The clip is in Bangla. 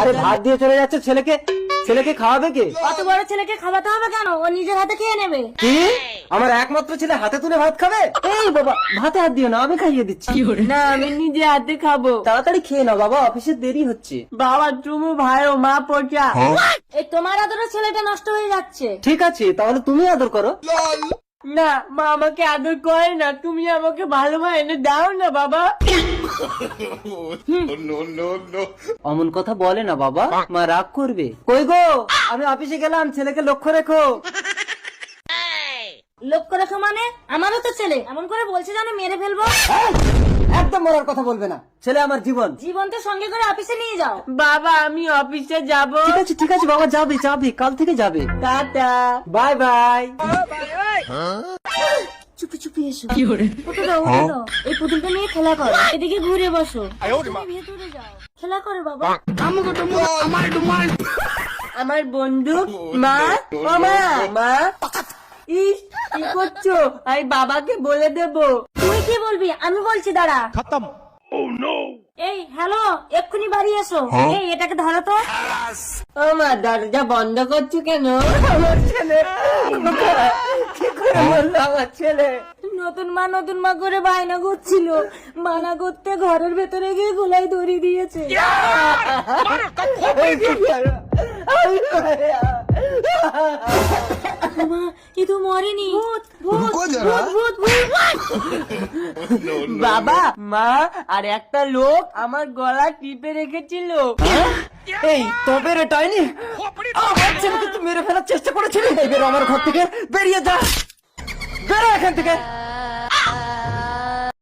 আরে ভাত দিয়ে চলে যাচ্ছে, ছেলেকে খাওয়াবে কে? অত বড় ছেলেকে খাওয়াতে হবে কেন? ও নিজের হাতে খেয়ে নেবে। কি? আমার একমাত্র ছেলে হাতে তুলে ভাত খাবে? এই বাবা, ভাতে হাত দিও না, আমি খাইয়ে দিচ্ছি। না, আমি নিজে হাতে খাবো। তাড়াতাড়ি খেয়ে নাও বাবা, অফিসে দেরি হচ্ছে। বাবা তুমি ভাই ও মা পচা। এই তোমার আদরের ছেলেটা নষ্ট হয়ে যাচ্ছে। ঠিক আছে, তাহলে তুমি আদর করো। না, মা আমাকে আদর করে না, তুমি আমাকে ভালো ভাই এনে দাও না বাবা। অমন কথা বলে না বাবা, মা রাগ করবে। কই গো, আমি অফিসে গেলাম, ছেলেকে লক্ষ্য রেখো। লক্ষ্য রেখো মানে? আমারও তো ছেলে, এমন করে বলছে জানো মেরে ফেলবো। একদম মরার কথা বলবে না, ছেলে আমার জীবন। জীবন তো সঙ্গে করে অফিসে নিয়ে যাও। বাবা আমি অফিসে যাব। ঠিক আছে বাবা, যাবে, কাল থেকে যাবে। টাটা। Bye bye. চুপি চুপি এসো। ওঠো দাও। এই পুতুলটা নিয়ে খেলা করো, এদিকে ঘুরে বসো। তুমি ভেতরে যাও, খেলা করো বাবা। আমার বন্ধু মা, মা ইস কি করছো? আমি বাবাকে বলে দেব। তুই কি বলবি? আমি বলছি, দাঁড়া। খতম। এই হ্যালো, এক্ষুনি বাড়ি এসো। এই এটাকে ধরো তো। ও মা, দরজা বন্ধ করছো কেন? আমার ছেলে কি করে বললো আমার ছেলে? নতুন মা করে বায়না করছিল, মানা করতে ঘরের ভেতরে গিয়ে গোলায় দড়ি দিয়েছে। মা এ তো মরেনি। বাবা মা আর একটা লোক আমার গলা টিপে রেখেছিল। এই তবে রে টাইনি, আমার ছেলেকে তুই মেরে ফেলার চেষ্টা করেছিলি। এই বেরো আমার ঘর থেকে, বেরিয়ে যা, বেরো এখান থেকে।